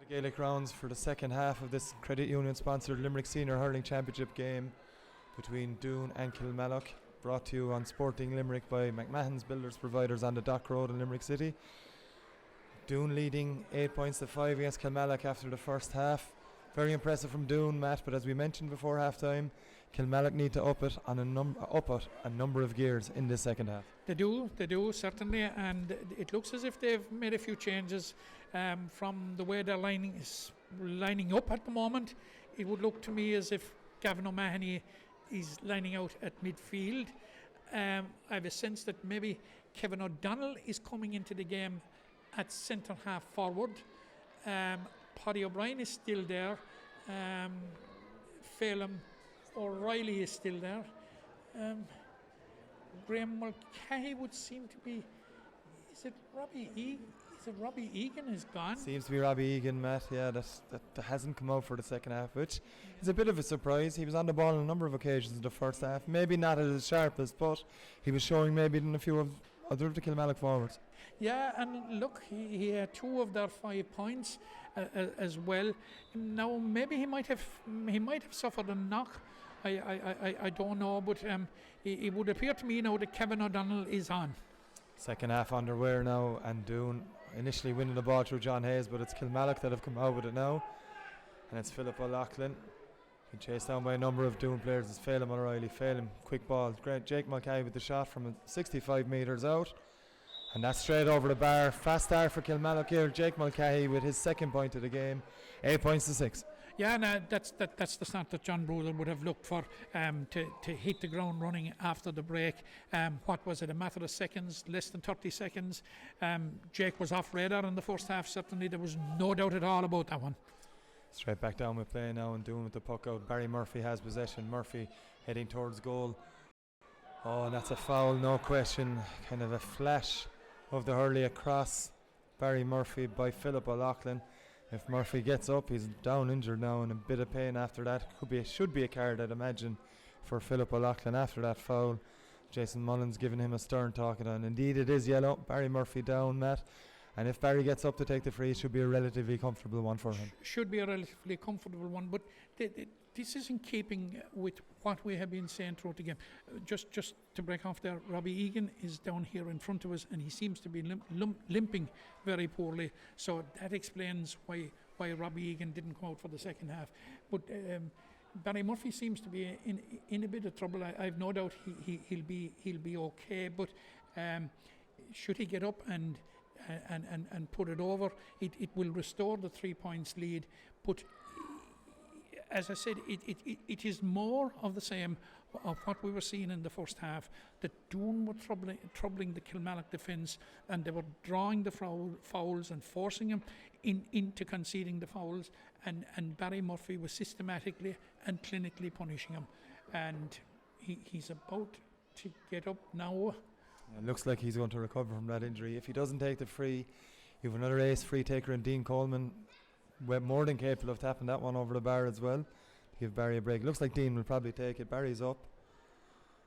Gaelic rounds for the second half of this Credit Union sponsored Limerick Senior Hurling Championship game between Doon and Kilmallock, brought to you on Sporting Limerick by McMahon's Builders Providers on the Dock Road in Limerick City. Doon leading 8 points to 5 against Kilmallock after the first half. Very impressive from Doon, Matt, but as we mentioned before half time, Kilmallock need to up it a number of gears in the second half. They do certainly, and it looks as if they've made a few changes from the way they're lining up at the moment. It would look to me as if Gavin O'Mahony is lining out at midfield. I have a sense that maybe Kevin O'Donnell is coming into the game at centre half forward. Paddy O'Brien is still there. Phelan O'Reilly is still there. Graham Mulcahy would seem to be. Is it Robbie Egan is gone? Seems to be Robbie Egan, Matt. Yeah, that hasn't come out for the second half, which is a bit of a surprise. He was on the ball on a number of occasions in the first half. Maybe not at his sharpest, but he was showing maybe in a few of other of the Kilmallock forwards. Yeah, and look, he had 2 of their 5 points as well. Now maybe he might have suffered a knock. I don't know, but it would appear to me now that Kevin O'Donnell is on. Second half underway now, and Doon initially winning the ball through John Hayes, but it's Kilmallock that have come out with it now, and it's Philip O'Loughlin. Been chased down by a number of Doon players. It's Phelan O'Reilly. Phelan, quick ball. Great. Jake Mulcahy with the shot from 65 metres out. And that's straight over the bar. Fast start for Kilmallock here. Jake Mulcahy with his second point of the game. 8 points to 6. Yeah, no, that's the start that John Brewer would have looked for, to hit the ground running after the break. What was it, a matter of seconds, less than 30 seconds. Jake was off radar in the first half, certainly. There was no doubt at all about that one. Straight back down with play now and Doon with the puck out. Barry Murphy has possession. Murphy heading towards goal. Oh, and that's a foul, no question. Kind of a flash of the hurley across Barry Murphy by Philip O'Loughlin. If Murphy gets up, he's down injured now and a bit of pain after that. Should be a card, I'd imagine, for Philip O'Loughlin after that foul. Jason Mullins giving him a stern talking on. Indeed, it is yellow. Barry Murphy down, Matt. And if Barry gets up to take the free, it should be a relatively comfortable one for him. Should be a relatively comfortable one, but this is in keeping with what we have been saying throughout the game. Just to break off there, Robbie Egan is down here in front of us, and he seems to be limping very poorly. So that explains why Robbie Egan didn't come out for the second half. But Barry Murphy seems to be in a bit of trouble. I've no doubt he'll be okay. But should he get up and put it over, it will restore the 3 points lead. But as I said, it is more of the same of what we were seeing in the first half. That Doon were troubling the Kilmallock defence, and they were drawing the fouls and forcing him into conceding the fouls, and Barry Murphy was systematically and clinically punishing him, and he's about to get up now. It looks like he's going to recover from that injury. If he doesn't take the free, you have another ace free taker in Dean Coleman. We're more than capable of tapping that one over the bar as well to give Barry a break. Looks like Dean will probably take it. Barry's up.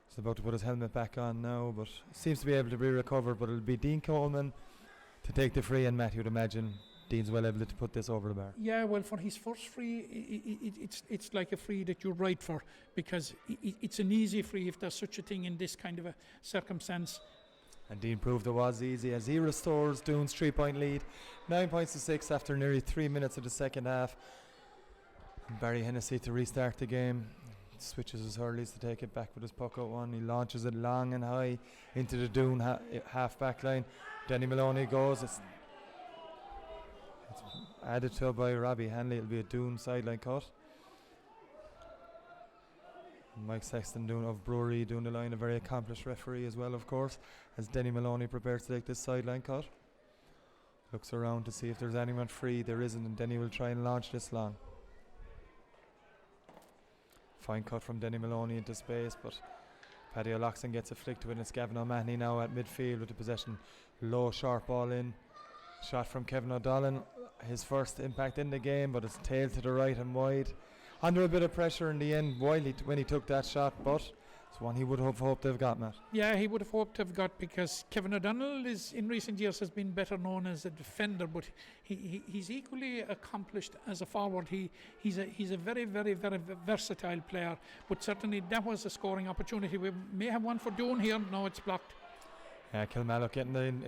He's about to put his helmet back on now, but seems to be able to be recovered. But it'll be Dean Coleman to take the free, and Matt, you'd imagine Dean's well able to put this over the bar. Yeah, well, for his first free, it's like a free that you're right for, because it's an easy free if there's such a thing in this kind of a circumstance. And Dean proved it was easy as he restores Doon's 3 point lead. 9 points to 6 after nearly 3 minutes of the second half. And Barry Hennessy to restart the game. Switches his hurleys to take it back with his puck out one. He launches it long and high into the Doon half back line. Denny Maloney goes. It's added to by Robbie Hanley. It'll be a Doon sideline cut. Mike Sexton of Brewery doing the line, a very accomplished referee as well, of course, as Denny Maloney prepares to take this sideline cut. Looks around to see if there's anyone free. There isn't, and Denny will try and launch this long. Fine cut from Denny Maloney into space, but Paddy O'Loughlin gets a flick to it, and it's Gavin O'Mahony now at midfield with the possession. Low, sharp ball in. Shot from Kevin O'Donnell. His first impact in the game, but it's tailed to the right and wide. Under a bit of pressure in the end when he took that shot, but it's one he would have hoped to have got, Matt. Yeah, he would have hoped to have got, because Kevin O'Donnell is in recent years has been better known as a defender, but he's equally accomplished as a forward. He's a very, very, very versatile player, but certainly that was a scoring opportunity. We may have one for Doon here. No, it's blocked. Kilmallock getting the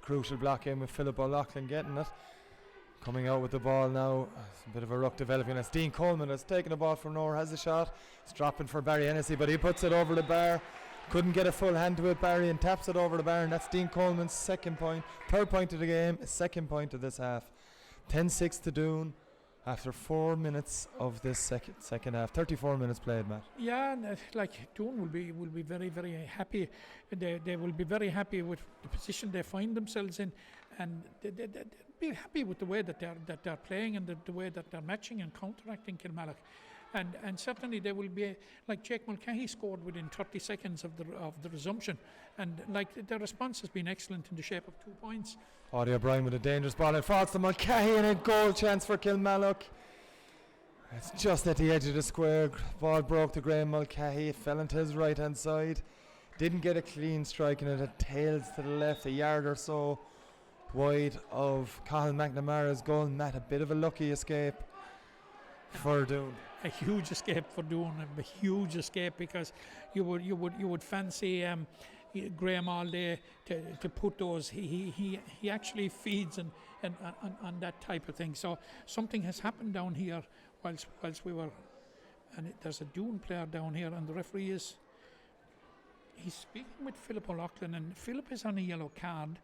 crucial block in with Philip O'Loughlin getting it. Coming out with the ball now. It's a bit of a ruck developing. It's Dean Coleman that's taking the ball from Nor, has the shot. It's dropping for Barry Hennessy, but he puts it over the bar. Couldn't get a full hand to it, Barry, and taps it over the bar, and that's Dean Coleman's second point. Third point of the game, second point of this half. 10-6 to Doon after 4 minutes of this second half. 34 minutes played, Matt. Yeah, and, Doon will be very, very happy. They will be very happy with the position they find themselves in, and they'll be happy with the way that they're playing and the way that they're matching and counteracting Kilmallock. And certainly they will be, like Jake Mulcahy scored within 30 seconds of the resumption, and their response has been excellent in the shape of 2 points. Paddy O'Brien with a dangerous ball, and falls to Mulcahy, and a goal chance for Kilmallock. It's just at the edge of the square. Ball broke to Graham Mulcahy. It fell into his right hand side. Didn't get a clean strike, and it had tails to the left, a yard or so wide of Cathal McNamara's goal, and that a bit of a lucky escape for Doon. A huge escape for Doon, a huge escape, because you would fancy Graham all day to put those. He actually feeds on that type of thing. So something has happened down here whilst we were, and there's a Doon player down here, and the referee he's speaking with Philip O'Loughlin, and Philip is on a yellow card.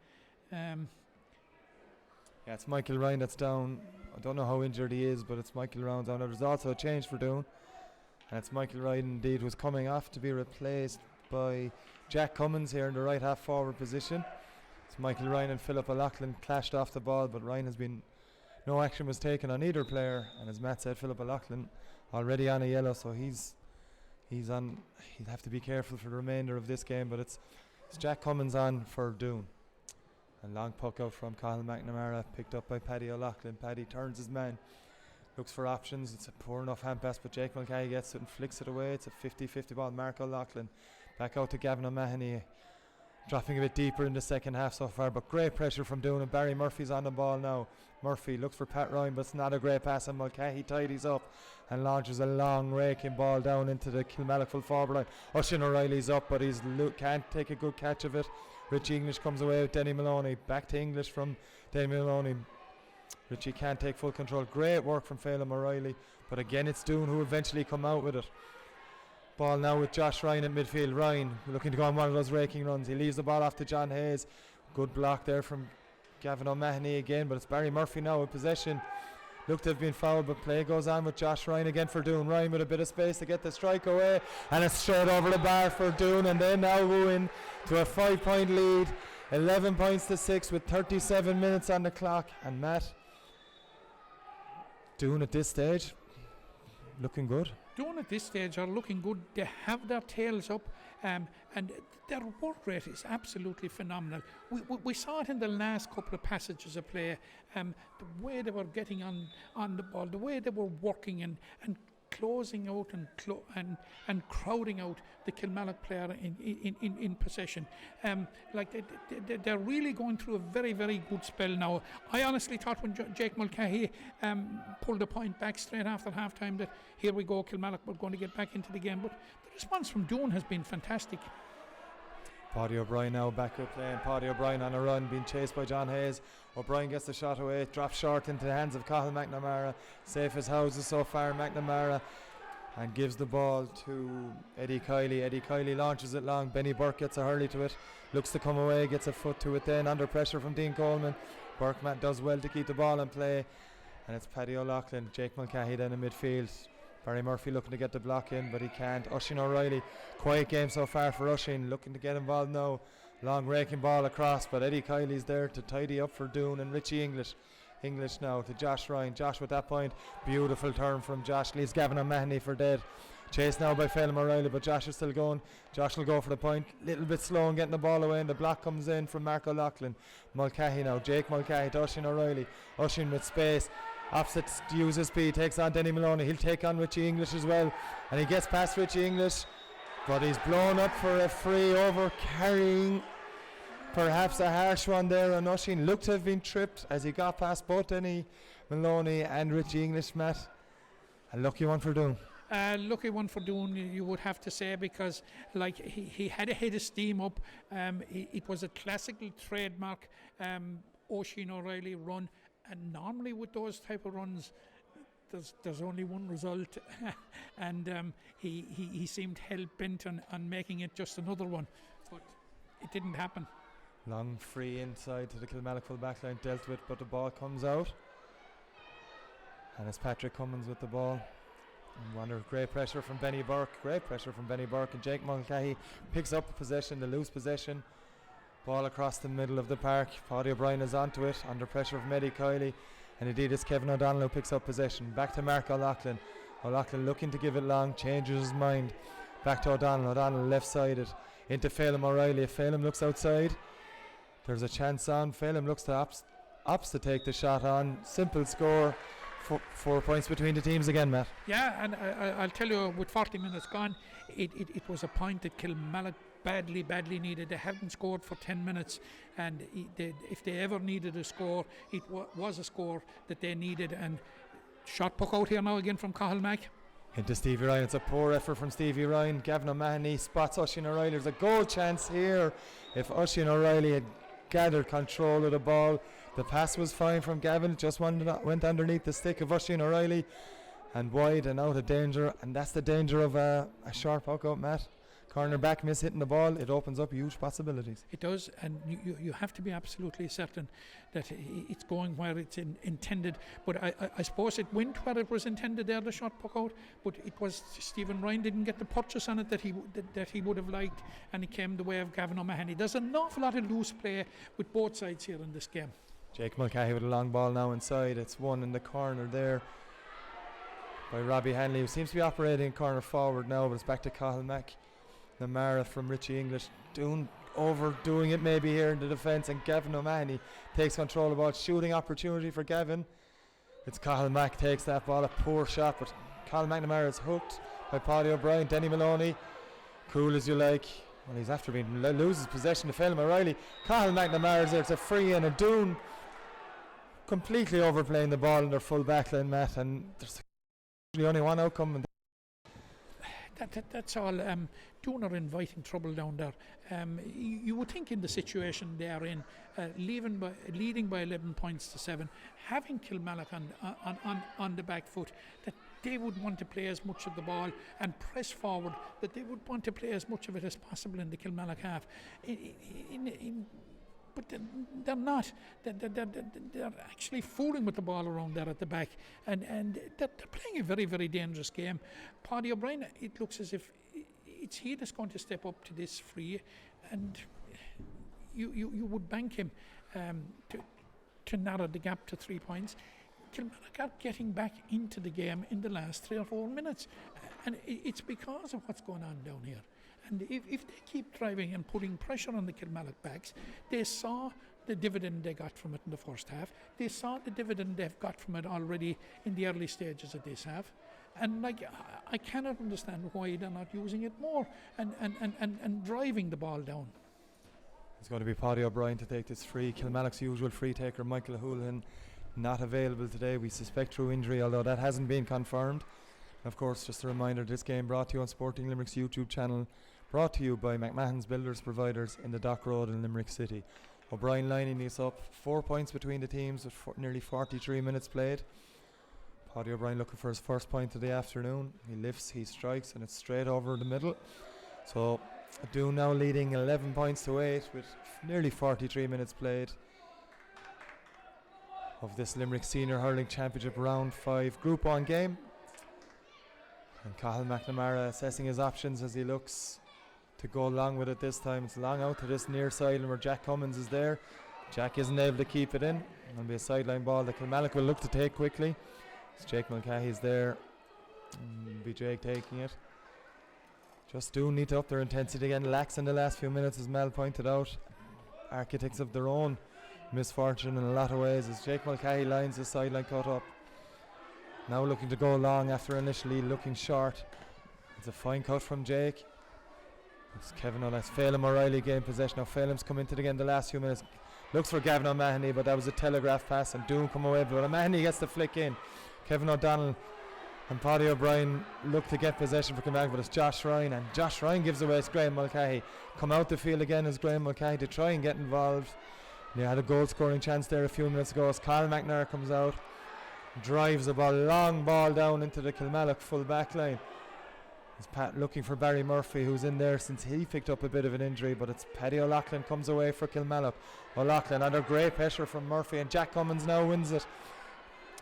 Yeah, it's Michael Ryan that's down. I don't know how injured he is, but it's Michael Ryan down. There's also a change for Doon, and it's Michael Ryan indeed, who's coming off to be replaced by Jack Cummins here in the right half forward position. It's Michael Ryan and Philip O'Loughlin clashed off the ball, but no action was taken on either player, and as Matt said, Philip O'Loughlin already on a yellow, so he'll have to be careful for the remainder of this game. But it's Jack Cummins on for Doon. A long puck out from Cathal McNamara, picked up by Paddy O'Loughlin. Paddy turns his man, looks for options. It's a poor enough hand pass, but Jake Mulcahy gets it and flicks it away. It's a 50-50 ball. Mark O'Loughlin back out to Gavin O'Mahony, dropping a bit deeper in the second half so far, but great pressure from Doon, and Barry Murphy's on the ball now. Murphy looks for Pat Ryan, but it's not a great pass, and Mulcahy tidies up and launches a long raking ball down into the Kilmallock full forward line. Oisin O'Reilly's up, but can't take a good catch of it. Richie English comes away with Denny Maloney. Back to English from Denny Maloney. Richie can't take full control. Great work from Phelan O'Reilly, but again it's Doon who eventually come out with it. Ball now with Josh Ryan at midfield. Ryan looking to go on one of those raking runs. He leaves the ball off to John Hayes. Good block there from Gavin O'Mahony again, but it's Barry Murphy now with possession. Looked to have been fouled, but play goes on with Josh Ryan again for Doon. Ryan with a bit of space to get the strike away, and it's straight over the bar for Doon, and they now go in to a 5-point lead, 11 points to 6 with 37 minutes on the clock. And Matt, Doon at this stage looking good. Doon at this stage are looking good. They have their tails up, and their work rate is absolutely phenomenal. We saw it in the last couple of passages of play. The way they were getting on the ball, the way they were working and closing out and crowding out the Kilmallock player in possession. They're really going through a very, very good spell now. I honestly thought when Jake Mulcahy pulled the point back straight after half-time that here we go, Kilmallock, we're going to get back into the game. But the response from Doon has been fantastic. Paddy O'Brien now back up playing. Paddy O'Brien on a run, being chased by John Hayes. O'Brien gets the shot away, it drops short into the hands of Cathal McNamara. Safe as houses so far, McNamara, and gives the ball to Eddie Kiley. Eddie Kiley launches it long. Benny Burke gets a hurley to it, looks to come away, gets a foot to it then, under pressure from Dean Coleman. Burke does well to keep the ball in play, and it's Paddy O'Loughlin. Jake Mulcahy then in midfield. Barry Murphy looking to get the block in, but he can't. Oisin O'Reilly, quiet game so far for Oisin, looking to get involved now. Long raking ball across, but Eddie Kiley's there to tidy up for Doon, and Richie English now to Josh Ryan. Josh with that point, beautiful turn from Josh, leaves Gavin O'Mahony for dead. Chased now by Phelan O'Reilly, but Josh is still going. Josh will go for the point, little bit slow in getting the ball away, and the block comes in from Mark O'Loughlin. Mulcahy now, Jake Mulcahy to Oisin O'Reilly. Oisin with space, opposite uses speed, takes on Denny Maloney. He'll take on Richie English as well, and he gets past Richie English. But he's blown up for a free over, carrying perhaps a harsh one there on Oisín. Looked to have been tripped as he got past both Denny Maloney and Richie English, Matt. A lucky one for Doon. Lucky one for Doon, you would have to say, because like he had a head of steam up. It was a classical trademark Oisín O'Reilly run, and normally with those type of runs there's only one result and he seemed hell-bent on making it just another one, but it didn't happen. Long free inside to the Kilmallock full back line, dealt with, but the ball comes out, and it's Patrick Cummins with the ball. Wonder, great pressure from Benny Burke, and Jake Mulcahy picks up possession, the loose possession, ball across the middle of the park. Paddy O'Brien is onto it, under pressure from Eddie Kiley, and indeed it's Kevin O'Donnell who picks up possession. Back to Mark O'Loughlin. O'Loughlin looking to give it long, changes his mind. Back to O'Donnell left-sided into Phelim O'Reilly. If Phelim looks outside, there's a chance on. Phelim looks to Ops to take the shot on. Simple score. 4 points between the teams again, Matt. Yeah, and I'll tell you, with 40 minutes gone, it was a point that Kilmallock badly needed. They haven't scored for 10 minutes, and if they ever needed a score, it was a score that they needed. And shot puck out here now again from Kilmallock. Into Stevie Ryan. It's a poor effort from Stevie Ryan. Gavin O'Mahony spots Oisín O'Reilly. There's a goal chance here. If Oisín O'Reilly had gathered control of the ball, the pass was fine from Gavin, just went underneath the stick of Oisín O'Reilly and wide and out of danger, and that's the danger of a sharp puck out, Matt. Corner back miss hitting the ball, it opens up huge possibilities. It does, and you have to be absolutely certain that it's going where it's intended. But I suppose it went where it was intended there, the shot puck out, but it was Stephen Ryan didn't get the purchase on it that he would have liked, and it came the way of Gavin O'Mahony. There's an awful lot of loose play with both sides here in this game. Jake Mulcahy with a long ball now inside. It's one in the corner there by Robbie Hanley, who seems to be operating corner forward now, but it's back to Cathal McNamara from Richie English. Doon overdoing it maybe here in the defence, and Gavin O'Mahony takes control of the ball. Shooting opportunity for Gavin. It's Cathal Mac takes that ball, a poor shot, but Cathal McNamara is hooked by Paddy O'Brien. Denny Maloney, cool as you like. Well, he's after being loses possession to Phelim O'Reilly. Cathal McNamara is there. It's a free and a Doon completely overplaying the ball in their full back line, Matt, and there's only one outcome. That's all. Doon are inviting trouble down there. You would think in the situation they are in, leading by 11 points to 7, having Kilmallock on the back foot, that they would want to play as much of the ball and press forward, that they would want to play as much of it as possible in the Kilmallock half. But they're not. They're actually fooling with the ball around there at the back, and they're playing a very, very dangerous game. Paddy O'Brien, it looks as if it's he that's going to step up to this free, and you would bank him to narrow the gap to 3 points. Kilmallock are getting back into the game in the last 3 or 4 minutes, and it's because of what's going on down here. And if they keep driving and putting pressure on the Kilmallock backs, they saw the dividend they got from it in the first half. They saw the dividend they've got from it already in the early stages of this half. And I cannot understand why they're not using it more and driving the ball down. It's going to be Paddy O'Brien to take this free. Kilmallock's usual free taker, Michael Houlihan, not available today. We suspect through injury, although that hasn't been confirmed. Of course, just a reminder, this game brought to you on Sporting Limerick's YouTube channel, brought to you by McMahon's Builders Providers in the Dock Road in Limerick City. O'Brien lining this up, 4 points between the teams with nearly 43 minutes played. Paddy O'Brien looking for his first point of the afternoon. He lifts, he strikes, and it's straight over the middle. So Doon now leading 11 points to 8 with nearly 43 minutes played of this Limerick Senior Hurling Championship Round 5 Group 1 game. And Cathal McNamara assessing his options as he looks to go along with it this time. It's long out to this near sideline where Jack Cummins is there. Jack isn't able to keep it in. It'll be a sideline ball that Kilmallock will look to take quickly. It's Jake Mulcahy's there. It'll be Jake taking it. Just do need to up their intensity again. Lax in the last few minutes, as Mel pointed out. Architects of their own misfortune in a lot of ways as Jake Mulcahy lines his sideline cut up. Now looking to go long after initially looking short. It's a fine cut from Jake. It's Kevin O'Leary's Phelim O'Reilly gained possession. Now Phelim's come into the game the last few minutes. Looks for Gavin O'Mahony, but that was a telegraph pass, and Doon come away. But O'Mahony gets the flick in. Kevin O'Donnell and Paddy O'Brien look to get possession for Kilmallock, but it's Josh Ryan, and Josh Ryan gives away to Graham Mulcahy. Come out the field again as Graham Mulcahy to try and get involved. They had a goal scoring chance there a few minutes ago as Kyle McNair comes out, drives a long ball down into the Kilmallock full back line. It's Pat looking for Barry Murphy, who's in there since he picked up a bit of an injury, but it's Paddy O'Loughlin comes away for Kilmallock. O'Loughlin under great pressure from Murphy, and Jack Cummins now wins it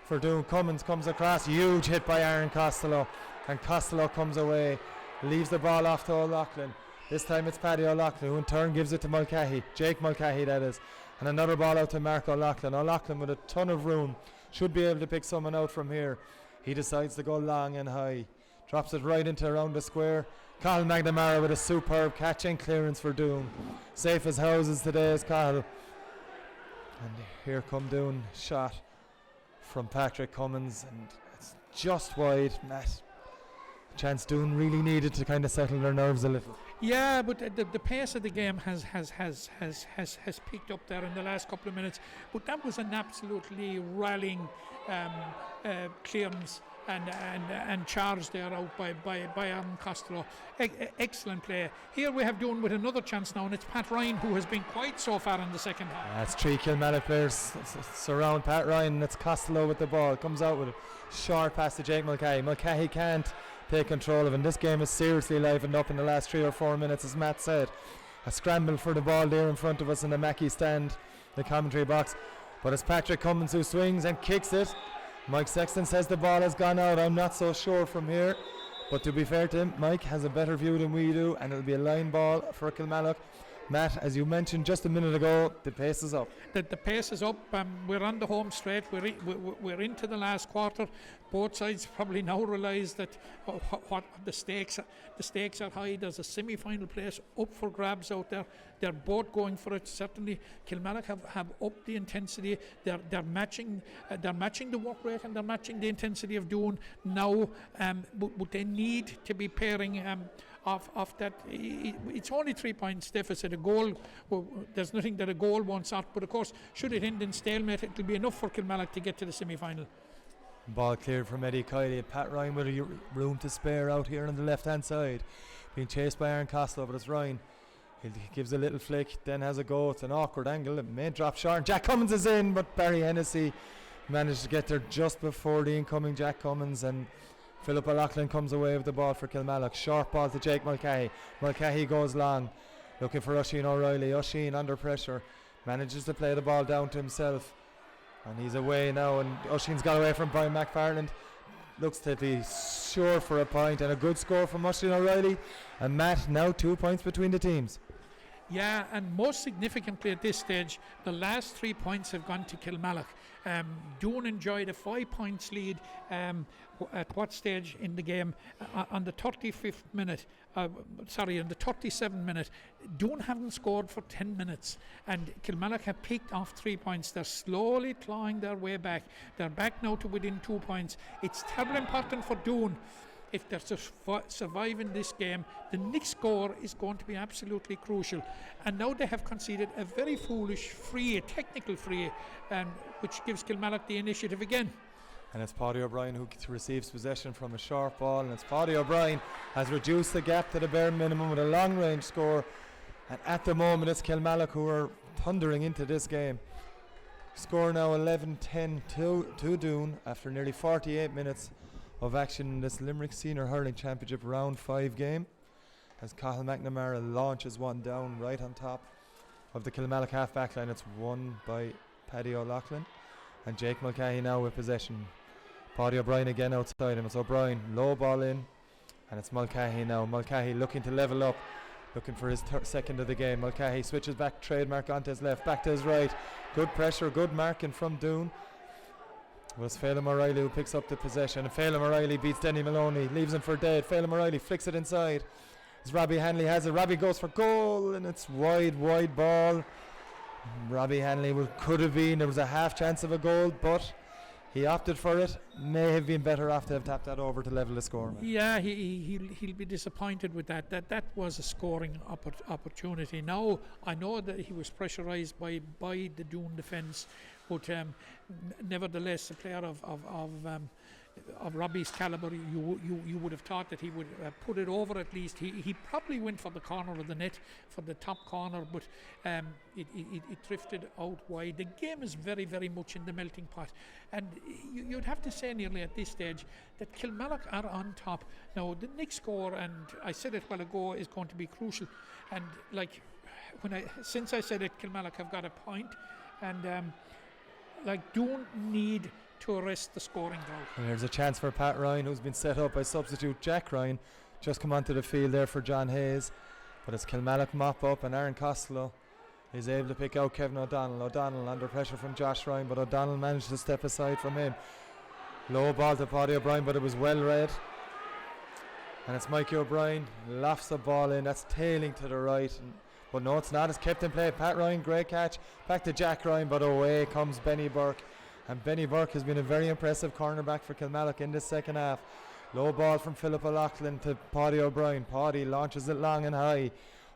for Doon. Cummins comes across, huge hit by Aaron Costello, and Costello comes away, leaves the ball off to O'Loughlin. This time it's Paddy O'Loughlin, who in turn gives it to Mulcahy, Jake Mulcahy that is, and another ball out to Mark O'Loughlin. O'Loughlin with a ton of room, should be able to pick someone out from here. He decides to go long and high, drops it right into around the square. Cathal McNamara with a superb catch and clearance for Doon. Safe as houses today is Cathal. And here come Doon, shot from Patrick Cummins, and it's just wide. Matt, chance Doon really needed to kind of settle their nerves a little. Yeah, but the pace of the game has picked up there in the last couple of minutes. But that was an absolutely rallying clearance and charge there out by Aaron Costello. Excellent play. Here we have Doon with another chance now, and it's Pat Ryan who has been quiet so far in the second half. That's three Kilmallock players surround Pat Ryan, and it's Costello with the ball. Comes out with a short pass to Jake Mulcahy. Mulcahy can't take control of it, and this game is seriously livened up in the last 3 or 4 minutes, as Matt said. A scramble for the ball there in front of us in the Mackey stand, the commentary box, but it's Patrick Cummins who swings and kicks it. Mike Sexton says the ball has gone out. I'm not so sure from here, but to be fair to him, Mike has a better view than we do, and it'll be a line ball for Kilmallock. Matt, as you mentioned just a minute ago, the pace is up. The pace is up. We're on the home straight. We're into the last quarter. Both sides probably now realise that what the stakes are high. There's a semi-final place up for grabs out there. They're both going for it. Certainly, Kilmallock have upped the intensity. They're matching the work rate, and they're matching the intensity of Doon now. But they need to be pairing. Off that, it's only 3 points deficit. A goal, there's nothing that a goal won't sort, but of course, should it end in stalemate, it'll be enough for Kilmallock to get to the semi-final. Ball cleared from Eddie Kiley. Pat Ryan with a room to spare out here on the left hand side, being chased by Aaron Costello, but it's Ryan. He gives a little flick, then has a go. It's an awkward angle. It may drop short. Jack Cummins is in, but Barry Hennessy managed to get there just before the incoming Jack Cummins, and Philip O'Loughlin comes away with the ball for Kilmallock. Short ball to Jake Mulcahy. Mulcahy goes long, looking for Oisín O'Reilly. Oisín under pressure, manages to play the ball down to himself, and he's away now, and Oisín's got away from Brian McFarland. Looks to be sure for a point, and a good score from Oisín O'Reilly. And Matt, now 2 points between the teams. Yeah, and most significantly at this stage, the last 3 points have gone to Kilmallock. Doon enjoyed a 5 points lead at what stage in the game? On the 35th minute, on the 37th minute. Doon haven't scored for 10 minutes, and Kilmallock have picked off 3 points. They're slowly clawing their way back. They're back now to within 2 points. It's terribly important for Doon. If they're to survive in this game, the next score is going to be absolutely crucial. And now they have conceded a very foolish free, a technical free, which gives Kilmallock the initiative again. And it's Paddy O'Brien who receives possession from a short ball, and it's Paddy O'Brien has reduced the gap to the bare minimum with a long range score. And at the moment it's Kilmallock who are thundering into this game. Score now 11-10 to Doon after nearly 48 minutes of action in this Limerick Senior Hurling Championship round 5 game, as Cathal McNamara launches one down right on top of the Kilmallock half back line. It's won by Paddy O'Loughlin, and Jake Mulcahy now with possession. Paddy O'Brien again outside him. It's O'Brien, low ball in, and it's Mulcahy now. Mulcahy looking to level up, looking for his second of the game. Mulcahy switches back, trademark onto his left, back to his right. Good pressure, good marking from Doon. It was Phelim O'Reilly who picks up the possession, and Phelim O'Reilly beats Denny Maloney, leaves him for dead. Phelim O'Reilly flicks it inside as Robbie Hanley has it. Robbie goes for goal, and it's wide ball. Robbie Hanley could have been, there was a half chance of a goal, but He opted for it. May have been better off to have tapped that over to level the score. Yeah, he'll be disappointed with that. That was a scoring opportunity. Now I know that he was pressurised by the Doon defence, but nevertheless, a player of Robbie's calibre, you would have thought that he would put it over at least. He probably went for the corner of the net, for the top corner, but it drifted out wide. The game is very, very much in the melting pot, and you'd have to say nearly at this stage that Kilmallock are on top. Now the next score, and I said it a while ago, is going to be crucial, and like since I said it, Kilmallock have got a point, and like Doon need to arrest the scoring drought. And there's a chance for Pat Ryan, who's been set up by substitute Jack Ryan, just come onto the field there for John Hayes, but it's Kilmallock mop up, and Aaron Costello is able to pick out Kevin O'Donnell. O'Donnell under pressure from Josh Ryan, but O'Donnell managed to step aside from him. Low ball to Paddy O'Brien, but it was well read, and it's Mikey O'Brien lofts the ball in. That's tailing to the right, but no, it's not. It's kept in play. Pat Ryan, great catch, back to Jack Ryan, but away comes Benny Burke. And Benny Burke has been a very impressive cornerback for Kilmallock in this second half. Low ball from Philip O'Loughlin to Paddy O'Brien. Paddy launches it long and high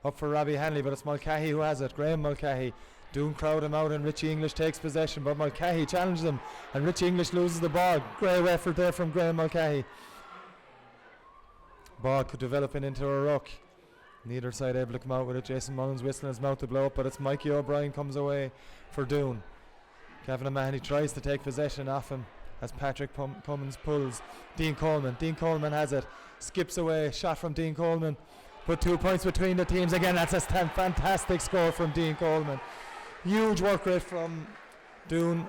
up for Robbie Hanley, but it's Mulcahy who has it. Graham Mulcahy. Doon crowd him out, and Richie English takes possession, but Mulcahy challenges him, and Richie English loses the ball. Great effort there from Graham Mulcahy. Ball could develop into a ruck. Neither side able to come out with it. Jason Mullins whistling his mouth to blow up, but it's Mikey O'Brien comes away for Doon. Kevin O'Mahony tries to take possession off him as Patrick Cummins pulls. Dean Coleman has it, skips away, shot from Dean Coleman. Put 2 points between the teams again. That's a fantastic score from Dean Coleman. Huge work rate from Doon.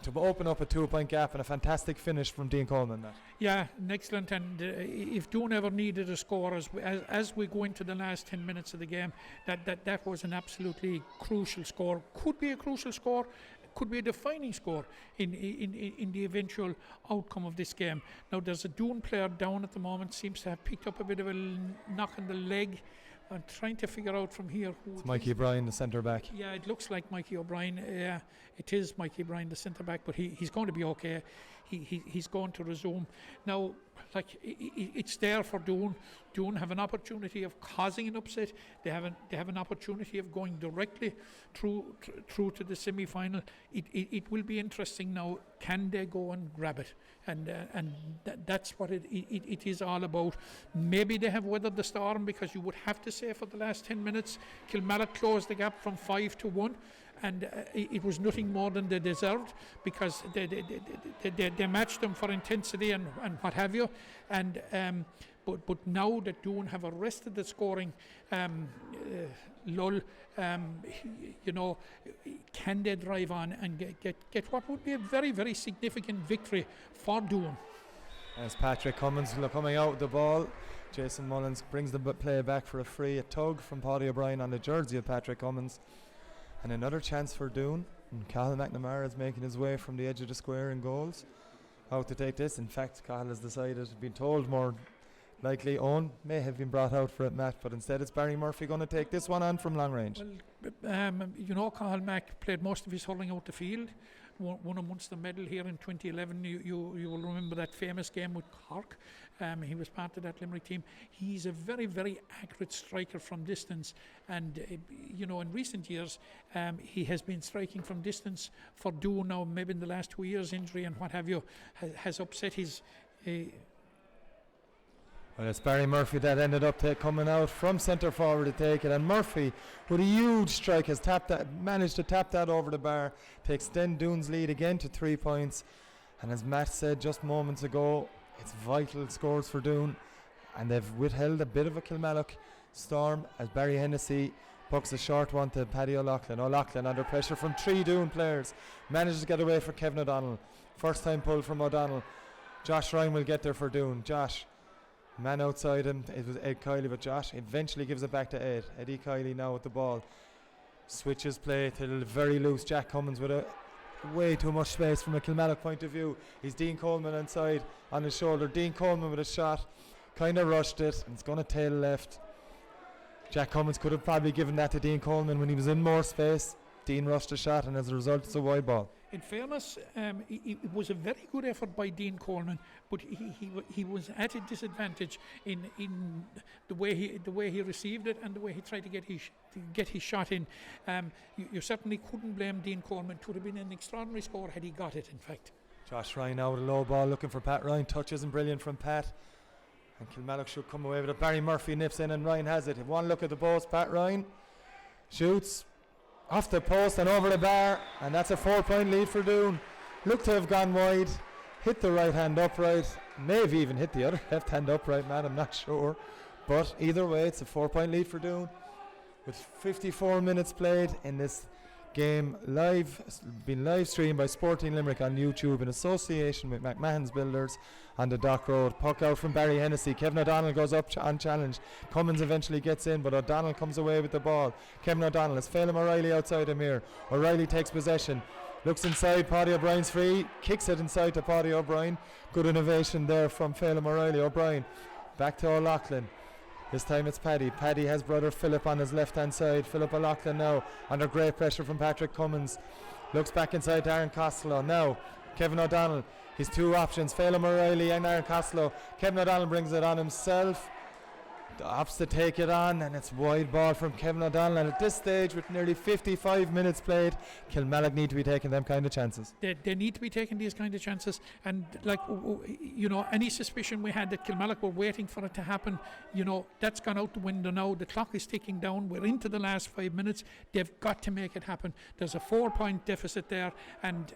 To open up a 2-point gap, and a fantastic finish from Dean Coleman. Yeah, excellent. And if Doon ever needed a score as we go into the last 10 minutes of the game, that was an absolutely crucial score. Could be a crucial score, could be a defining score in the eventual outcome of this game. Now there's a Doon player down at the moment, seems to have picked up a bit of a knock in the leg. I'm trying to figure out from here who it's Mikey O'Brien, the centre back. Yeah, it looks like Mikey O'Brien. It is Mikey O'Brien, the centre back, but he's going to be okay. He's going to resume. Now, like it's there for Doon. Doon have an opportunity of causing an upset. They have an opportunity of going directly through to the semi-final. It will be interesting now. Can they go and grab it? And that's what it is all about. Maybe they have weathered the storm, because you would have to say for the last 10 minutes Kilmallock closed the gap from 5-1, and it was nothing more than they deserved, because they matched them for intensity and what have you, and but now that Doon have arrested the scoring lull, can they drive on and get what would be a very, very significant victory for Doon? As Patrick Cummins coming out with the ball, Jason Mullins brings the play back for a free, a tug from Paddy O'Brien on the jersey of Patrick Cummins, and another chance for Doon. And Cathal McNamara is making his way from the edge of the square in goals. How to take this? In fact, Cathal has decided, been told more likely Owen may have been brought out for it, Matt, but instead it's Barry Murphy going to take this one on from long range. Well, Cathal Mac played most of his hurling out the field, won a Munster medal here in 2011. You will remember that famous game with Cork. He was part of that Limerick team. He's a very, very accurate striker from distance, and in recent years he has been striking from distance for Doon now. Maybe in the last 2 years, injury and what have you has upset his. Well, it's Barry Murphy that ended up coming out from centre forward to take it, and Murphy with a huge strike has managed to tap that over the bar to extend Doon's lead again to 3 points. And as Matt said just moments ago, it's vital scores for Doon, and they've withheld a bit of a Kilmallock storm as Barry Hennessy pucks a short one to Paddy O'Loughlin. O'Loughlin under pressure from 3 Doon players manages to get away for Kevin O'Donnell. First time pull from O'Donnell. Josh Ryan will get there for Doon. Josh, man outside him, it was Ed Kiley, but Josh eventually gives it back to Ed. Eddie Kiley now with the ball. Switches play to the very loose Jack Cummins with way too much space from a Kilmallock point of view. He's Dean Coleman inside on his shoulder. Dean Coleman with a shot, kind of rushed it, and it's going to tail left. Jack Cummins could have probably given that to Dean Coleman when he was in more space, Dean rushed a shot, and as a result, it's a wide ball. In fairness, it was a very good effort by Dean Coleman, but he was at a disadvantage in the way he received it and the way he tried to get his shot in. You certainly couldn't blame Dean Coleman. It would have been an extraordinary score had he got it, in fact. Josh Ryan now with a low ball looking for Pat Ryan. Touch isn't brilliant from Pat. And Kilmallock should come away with it. Barry Murphy nips in and Ryan has it. One look at the post, Pat Ryan shoots off the post and over the bar, and that's a 4-point lead for Doon. Looked to have gone wide, hit the right hand upright, may have even hit the other left hand upright, man, I'm not sure. But either way, it's a 4-point lead for Doon. With 54 minutes played in this game, been live streamed by Sporting Limerick on YouTube in association with McMahon's Builders on the Dock Road. Puck out from Barry Hennessy. Kevin O'Donnell goes up on challenge. Cummins eventually gets in, but O'Donnell comes away with the ball. Kevin O'Donnell has Phelim O'Reilly outside him here. O'Reilly takes possession, looks inside. Paddy O'Brien's free, kicks it inside to Paddy O'Brien. Good innovation there from Phelim O'Reilly. O'Brien back to O'Loughlin. This time it's Paddy. Paddy has brother Philip on his left hand side. Philip O'Loughlin now under great pressure from Patrick Cummins. Looks back inside to Aaron Costello. Now Kevin O'Donnell. His two options, Phelim O'Reilly and Aaron Costello. Kevin O'Donnell brings it on himself. Opts to take it on, and it's wide ball from Kevin O'Donnell. And at this stage, with nearly 55 minutes played, Kilmallock need to be taking them kind of chances. They need to be taking these kind of chances. And like, any suspicion we had that Kilmallock were waiting for it to happen, that's gone out the window now. The clock is ticking down. We're into the last 5 minutes. They've got to make it happen. There's a 4-point deficit there, and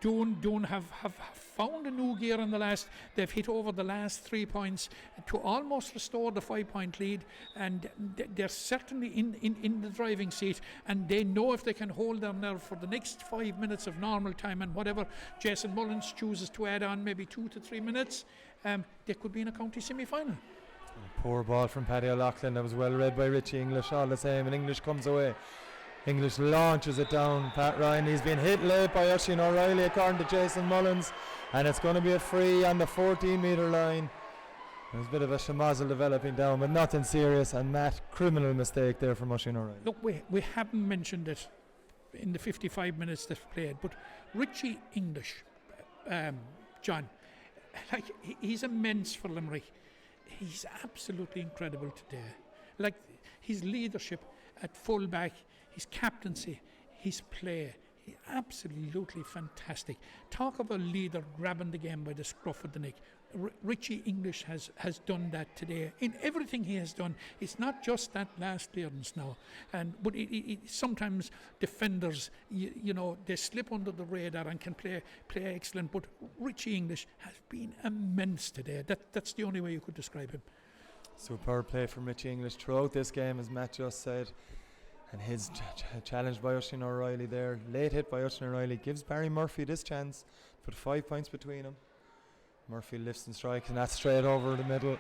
Doon have found a new gear in the last. They've hit over the last 3 points to almost restore the 5-point lead, and they're certainly in the driving seat, and they know if they can hold their nerve for the next 5 minutes of normal time and whatever Jason Mullins chooses to add on, maybe 2 to 3 minutes, they could be in a county semi-final. Poor ball from Paddy O'Loughlin. That was well read by Richie English all the same, and English comes away. English launches it down. Pat Ryan, he's been hit late by Oisin O'Reilly according to Jason Mullins, and it's going to be a free on the 14-metre line. There's a bit of a schmozzle developing down, but nothing serious, and Matt, criminal mistake there from Oisin O'Reilly. Look, we haven't mentioned it in the 55 minutes they've played, but Richie English, John, he's immense for Limerick. He's absolutely incredible today. Like, his leadership at full-back, his captaincy, his play, absolutely fantastic. Talk of a leader grabbing the game by the scruff of the neck. Richie English has done that today. In everything he has done, it's not just that last clearance now. But sometimes defenders, they slip under the radar and can play excellent. But Richie English has been immense today. That's the only way you could describe him. Superb play from Richie English throughout this game, as Matt just said. And his challenge by Oisin O'Reilly there, late hit by Oisin O'Reilly, gives Barry Murphy this chance. Put 5 points between them. Murphy lifts and strikes, and that's straight over the middle.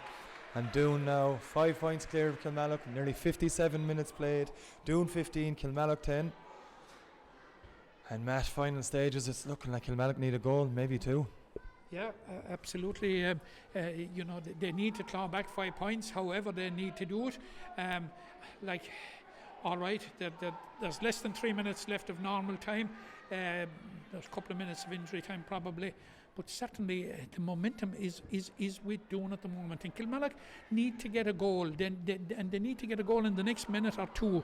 And Doon now 5 points clear of Kilmallock. Nearly 57 minutes played. Doon 15, Kilmallock 10. And Matt, final stages, it's looking like Kilmallock need a goal, maybe 2. Yeah, absolutely. They need to claw back 5 points, however they need to do it. All right, there's less than 3 minutes left of normal time. There's a couple of minutes of injury time probably, but certainly the momentum is with Doon at the moment. And Kilmallock need to get a goal, and they need to get a goal in the next minute or two.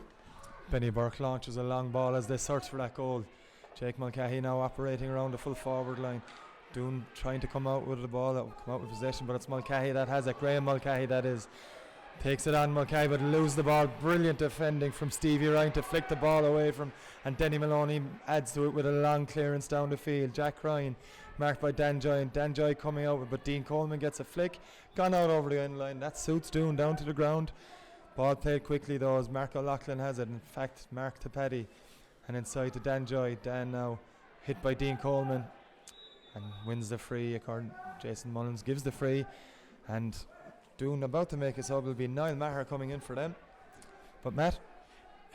Benny Burke launches a long ball as they search for that goal. Jake Mulcahy now operating around the full forward line. Doon trying to come out with the ball, come out with possession, but it's Mulcahy that has it. Graham Mulcahy that is. Takes it on Mulcahy, but loses the ball. Brilliant defending from Stevie Ryan to flick the ball away from, and Denny Maloney adds to it with a long clearance down the field. Jack Ryan marked by Dan Joy, and Dan Joy coming out, but Dean Coleman gets a flick, gone out over the end line. That suits Doon down to the ground. Ball played quickly though as Mark O'Loughlin has it. In fact, Mark to Paddy, and inside to Dan Joy. Dan now hit by Dean Coleman and wins the free. According Jason Mullins gives the free, and Doon about to make it so. It will be Niall Maher coming in for them. But Matt,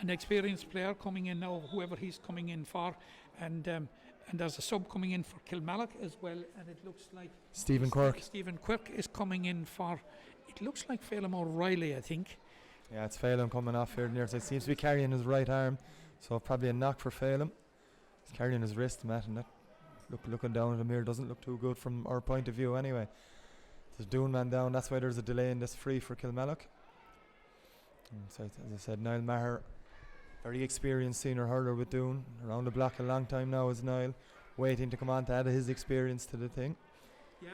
an experienced player coming in now, whoever he's coming in for, and there's a sub coming in for Kilmallock as well, and it looks like Stephen Quirk is coming in for, it looks like Phelim O'Reilly, I think. Yeah, it's Phelan coming off here near side. Seems to be carrying his right arm, so probably a knock for Phelan. He's carrying his wrist, Matt, and that looking down at him here doesn't look too good from our point of view anyway. There's Doon man down, that's why there's a delay in this free for Kilmallock. So as I said, Niall Maher, very experienced senior hurler with Doon, around the block a long time now is Niall, waiting to come on to add his experience to the thing. Yeah,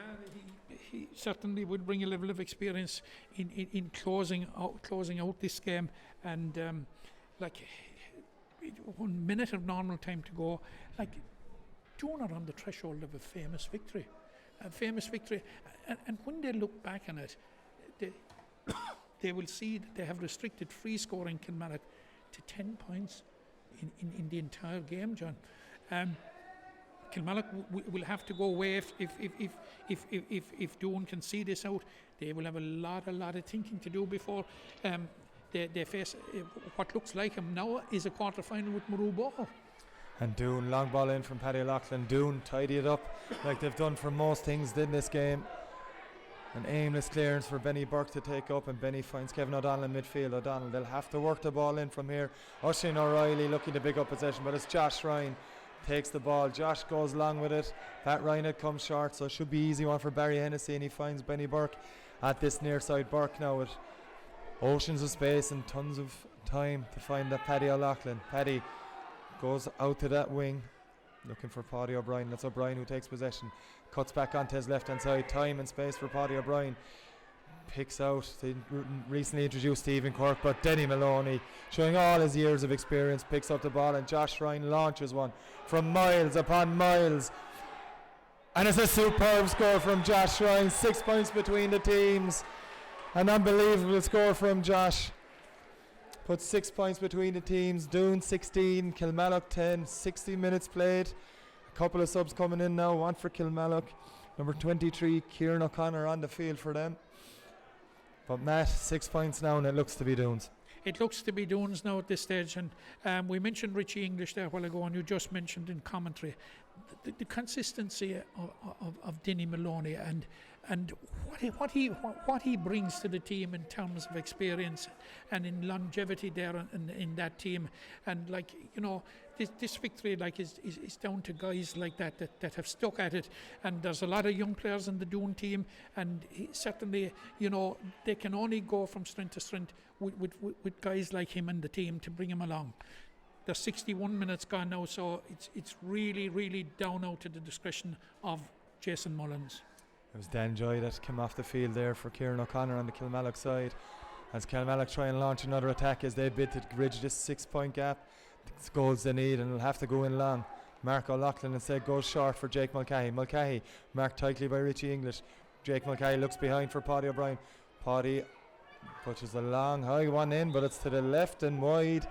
he certainly would bring a level of experience in closing out this game, and like 1 minute of normal time to go, like Doon are on the threshold of a famous victory, and when they look back on it, they will see that they have restricted free scoring Kilmallock to 10 points in the entire game, John. Kilmallock will have to go away if Doon can see this out. They will have a lot of thinking to do before they face what looks like him now is a quarter final with Maru Ball. And Doon, long ball in from Paddy O'Loughlin. Doon tidy it up like they've done for most things in this game. An aimless clearance for Benny Burke to take up, and Benny finds Kevin O'Donnell in midfield. O'Donnell, they'll have to work the ball in from here. Oisin O'Reilly looking to pick up possession, but it's Josh Ryan takes the ball. Josh goes long with it. Pat Ryan had come short, so it should be easy one for Barry Hennessy, and he finds Benny Burke at this near side. Burke now with oceans of space and tons of time to find that Paddy O'Loughlin. Paddy goes out to that wing looking for Paddy O'Brien. That's O'Brien who takes possession, cuts back onto his left hand side. Time and space for Paddy O'Brien. Picks out the recently introduced Stephen Quirk, but Denny Maloney, showing all his years of experience, picks up the ball, and Josh Ryan launches one from miles upon miles, and it's a superb score from Josh Ryan. 6 points between the teams. An unbelievable score from Josh. Puts 6 points between the teams. Doon 16, Kilmallock 10. 60 minutes played. A couple of subs coming in now. One for Kilmallock. Number 23, Kieran O'Connor on the field for them. But Matt, 6 points now, and it looks to be Doon's. It looks to be Doon's now at this stage, and we mentioned Richie English there a while ago, and you just mentioned in commentary the consistency of Denny Maloney and what he brings to the team in terms of experience and in longevity there in that team. And like, you know, this victory like is down to guys like that have stuck at it. And there's a lot of young players in the Doon team, and certainly, you know, they can only go from strength to strength with guys like him in the team to bring him along. There's 61 minutes gone now, so it's really down out to the discretion of Jason Mullins. It was Dan Joy that came off the field there for Kieran O'Connor on the Kilmallock side, as Kilmallock try and launch another attack as they bid to bridge this 6 point gap. It's goals they need, and it'll have to go in long. Mark O'Loughlin instead goes short for Jake Mulcahy. Mulcahy marked tightly by Richie English. Jake Mulcahy looks behind for Paddy O'Brien. Paddy pushes a long high one in, but it's to the left and wide.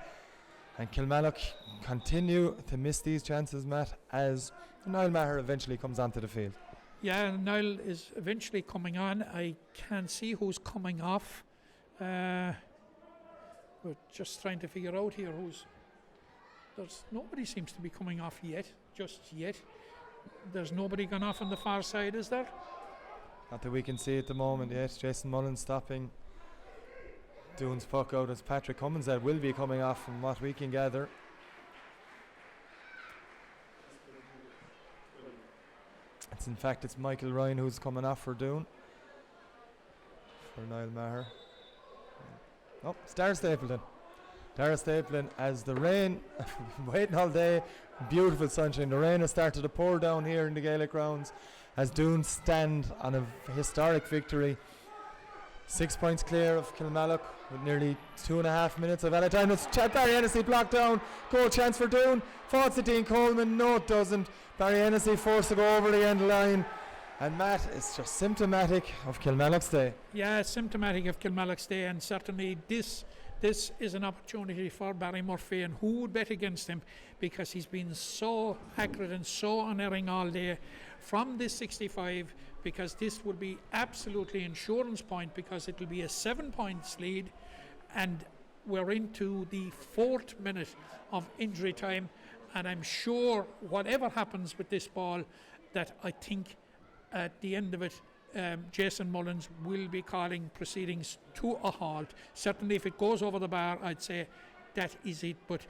And Kilmallock continue to miss these chances, Matt, as Niall Maher eventually comes onto the field. Yeah, Niall is eventually coming on. I can't see who's coming off. We're just trying to figure out here there's nobody seems to be coming off just yet. There's nobody gone off on the far side, is there? Not that we can see at the moment yet. Jason Mullins stopping Doon's puck out as Patrick Cummins that will be coming off from what we can gather. It's Michael Ryan who's coming off for Doon. For Niall Maher. Oh, it's Dara Stapleton. Dara Stapleton, as the rain, waiting all day, beautiful sunshine. The rain has started to pour down here in the Gaelic grounds as Doon stand on a historic victory. 6 points clear of Kilmallock with nearly 2.5 minutes of added time. It's Barry Hennessy blocked down. Goal chance for Doon. Falls to Dean Coleman. No, it doesn't. Barry Hennessy forced to go over the end line. And Matt, it's just symptomatic of Kilmallock's day. Yeah, it's symptomatic of Kilmallock's day, and certainly this is an opportunity for Barry Murphy, and who would bet against him, because he's been so accurate and so unerring all day from this 65, because this will be absolutely insurance point, because it will be a 7 points lead, and we're into the 4th minute of injury time, and I'm sure whatever happens with this ball, that I think at the end of it Jason Mullins will be calling proceedings to a halt. Certainly if it goes over the bar, I'd say that is it, but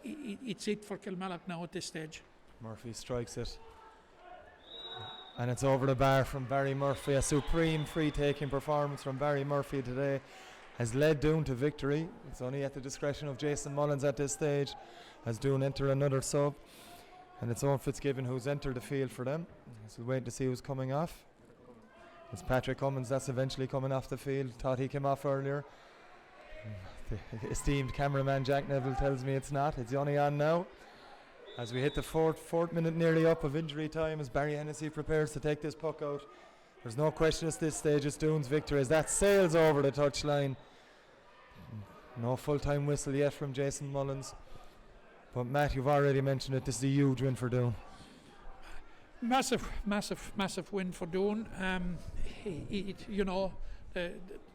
it's it for Kilmallock now at this stage. Murphy strikes it, and it's over the bar from Barry Murphy. A supreme free-taking performance from Barry Murphy today has led Doon to victory. It's only at the discretion of Jason Mullins at this stage as Doon enter another sub, and it's Owen Fitzgibbon who's entered the field for them. So we'll wait to see who's coming off. It's Patrick Cummins that's eventually coming off the field. Thought he came off earlier. The esteemed cameraman Jack Neville tells me it's not. It's only on now. As we hit the fourth minute nearly up of injury time, as Barry Hennessy prepares to take this puck out. There's no question at this stage it's Doon's victory as that sails over the touchline. No full-time whistle yet from Jason Mullins. But Matt, you've already mentioned it. This is a huge win for Doon. Massive win for Doon.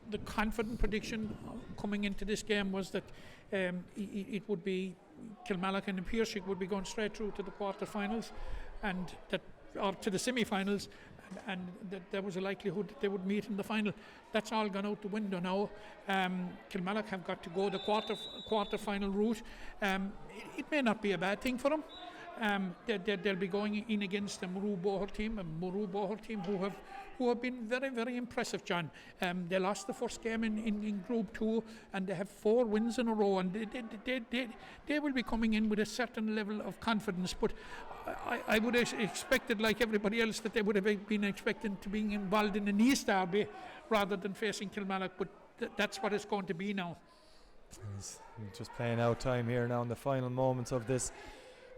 The confident prediction coming into this game was that it would be Kilmallock and Na Piarsaigh would be going straight through to the quarterfinals, and that or to the semi-finals, and that there was a likelihood that they would meet in the final. That's all gone out the window now. Kilmallock have got to go the quarter-final route. It may not be a bad thing for them. They'll be going in against the Murroe Boher team, who have been very, very impressive, John. They lost the first game in Group 2, and they have 4 wins in a row, and they will be coming in with a certain level of confidence. But I would have expected, like everybody else, that they would have been expecting to be involved in an East Derby rather than facing Kilmallock, but that's what it's going to be now. He's just playing out time here now in the final moments of this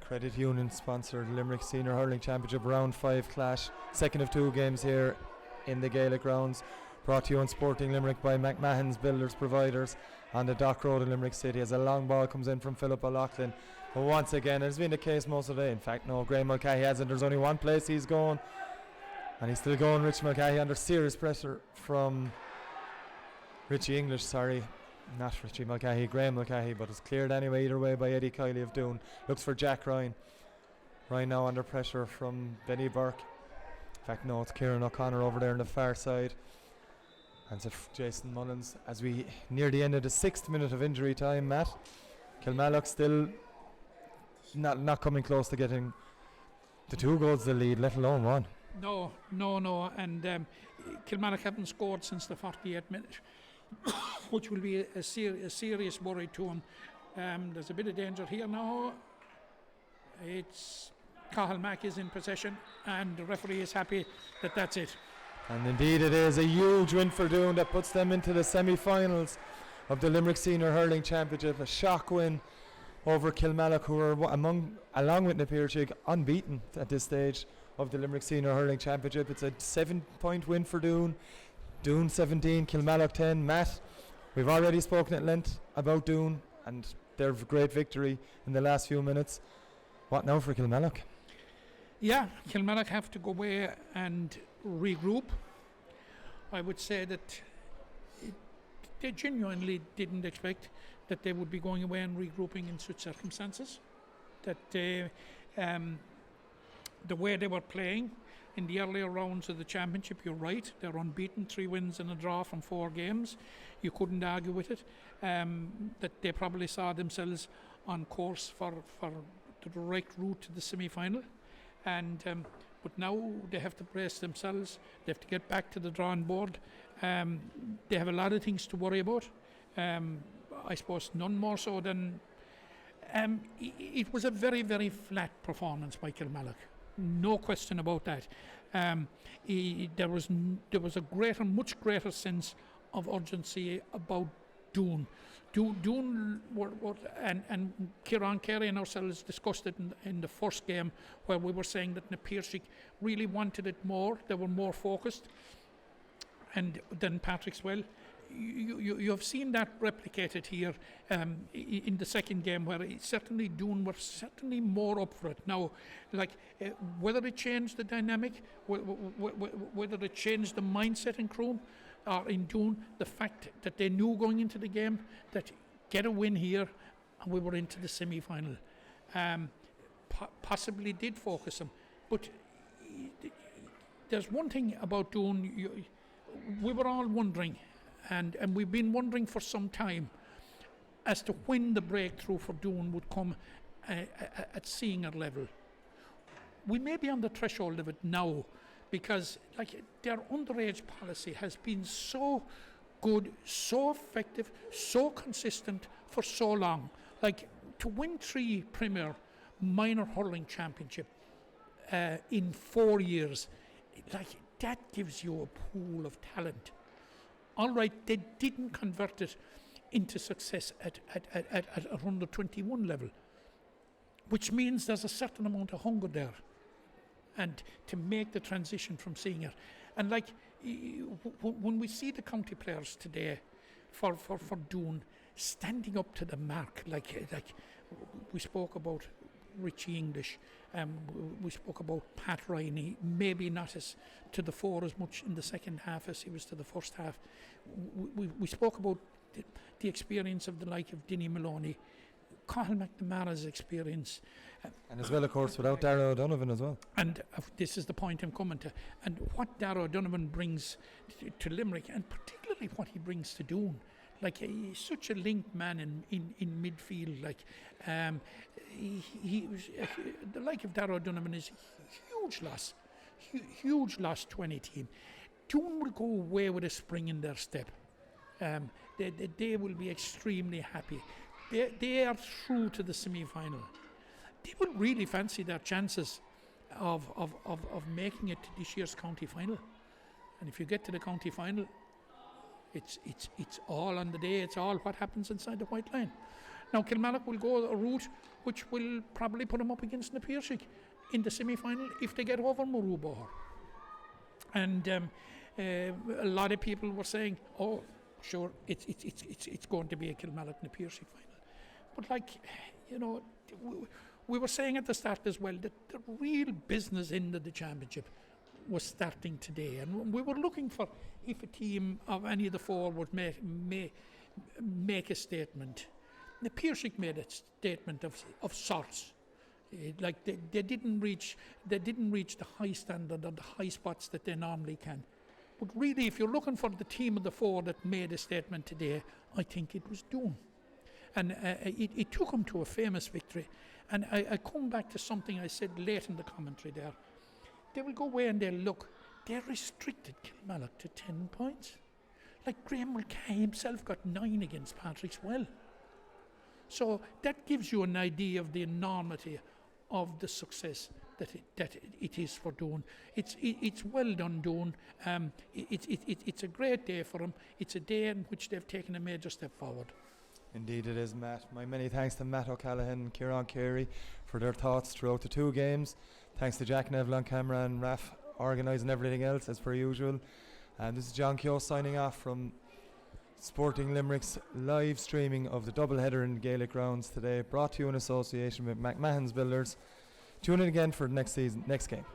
Credit Union sponsored Limerick Senior Hurling Championship Round 5 clash. Second of 2 games here in the Gaelic grounds. Brought to you on Sporting Limerick by McMahon's Builders Providers on the Dock Road in Limerick City as a long ball comes in from Philip O'Loughlin. But once again, it's been the case most of the day. In fact, no, Graham Mulcahy hasn't. There's only one place he's going, and he's still going. Rich Mulcahy under serious pressure from Richie English, not Richie Mulcahy, Graham Mulcahy, but it's cleared anyway either way by Eddie Kiley of Doon. Looks for Jack Ryan. Ryan now under pressure from Benny Burke. In fact, no, it's Kieran O'Connor over there on the far side. And so Jason Mullins as we near the end of the 6th minute of injury time, Matt. Kilmallock still not coming close to getting the 2 goals the lead, let alone 1. No, and Kilmallock haven't scored since the 48th minute. Which will be a serious worry to him. There's a bit of danger here now. It's Cathal Mack is in possession, and the referee is happy that that's it. And indeed it is a huge win for Doon that puts them into the semi-finals of the Limerick Senior Hurling Championship. A shock win over Kilmallock, who are along with Na Piarsaigh, unbeaten at this stage of the Limerick Senior Hurling Championship. It's a 7-point win for Doon. Doon 17, Kilmallock 10. Matt, we've already spoken at length about Doon and their great victory in the last few minutes. What now for Kilmallock? Yeah, Kilmallock have to go away and regroup. I would say that they genuinely didn't expect that they would be going away and regrouping in such circumstances. That the way they were playing in the earlier rounds of the championship, you're right, they're unbeaten, 3 wins and a draw from 4 games. You couldn't argue with it. That they probably saw themselves on course for the direct route to the semi-final. And but now they have to brace themselves. They have to get back to the drawing board. They have a lot of things to worry about. I suppose none more so than it was a very, very flat performance by Kilmallock. No question about that. There was a much greater sense of urgency about Doon. Doon and Kieran Carey and ourselves discussed it in the first game, where we were saying that Na Piarsaigh really wanted it more. They were more focused, and then Patrickswell. You have seen that replicated here in the second game, where certainly Doon were certainly more up for it. Now, whether it changed the dynamic, whether it changed the mindset in Croom or in Doon, the fact that they knew going into the game that get a win here and we were into the semi-final, possibly did focus them. But there's one thing about Doon. We were all wondering, and we've been wondering for some time, as to when the breakthrough for Doon would come at senior level. We may be on the threshold of it now, because like their underage policy has been so good, so effective, so consistent for so long. Like to win 3 Premier Minor Hurling Championship in 4 years, like that gives you a pool of talent. All right, they didn't convert it into success at under 21 level, which means there's a certain amount of hunger there, and to make the transition from senior. And like when we see the county players today for Doon standing up to the mark, like we spoke about Richie English, we spoke about Pat Riney, maybe not as to the fore as much in the second half as he was to the first half. We spoke about the experience of the like of Dinny Maloney, Cathal McNamara's experience. And as well, of course, without Darragh O'Donovan as well. And this is the point I'm coming to. And what Darragh O'Donovan brings to Limerick, and particularly what he brings to Doon. Like he's such a linked man in midfield. Like he was, the like of Darragh O'Donovan is huge loss to any team. Doon will go away with a spring in their step. They will be extremely happy. They are through to the semi-final. They will really fancy their chances of making it to this year's county final. And if you get to the county final, it's all on the day. It's all what happens inside the white line. Now Kilmallock will go a route which will probably put them up against Na Piarsaigh in the semi-final if they get over Murubahar. And a lot of people were saying, "Oh, sure, it's going to be a Kilmallock Na Piarsaigh final." But like, we were saying at the start as well that the real business end of the championship was starting today, and we were looking for if a team of any of the 4 would make a statement. Na Piarsaigh made a statement of sorts. Like they didn't reach the high standard or the high spots that they normally can. But really, if you're looking for the team of the 4 that made a statement today, I think it was Doon. And it took them to a famous victory. And I come back to something I said late in the commentary there. They will go away and they'll look. They restricted Kilmallock to 10 points. Like Graham Mulcahy himself got 9 against Patrickswell. So that gives you an idea of the enormity of the success that it is for Doon. It's well done, Doon. It's a great day for them. It's a day in which they've taken a major step forward. Indeed it is, Matt. My many thanks to Matt O'Callaghan and Kieran Carey for their thoughts throughout the 2 games. Thanks to Jack Neville on camera and Raf organising everything else as per usual. And this is John Keogh signing off from Sporting Limerick's live streaming of the doubleheader in Gaelic Grounds today, brought to you in association with McMahon's Builders. Tune in again for next game.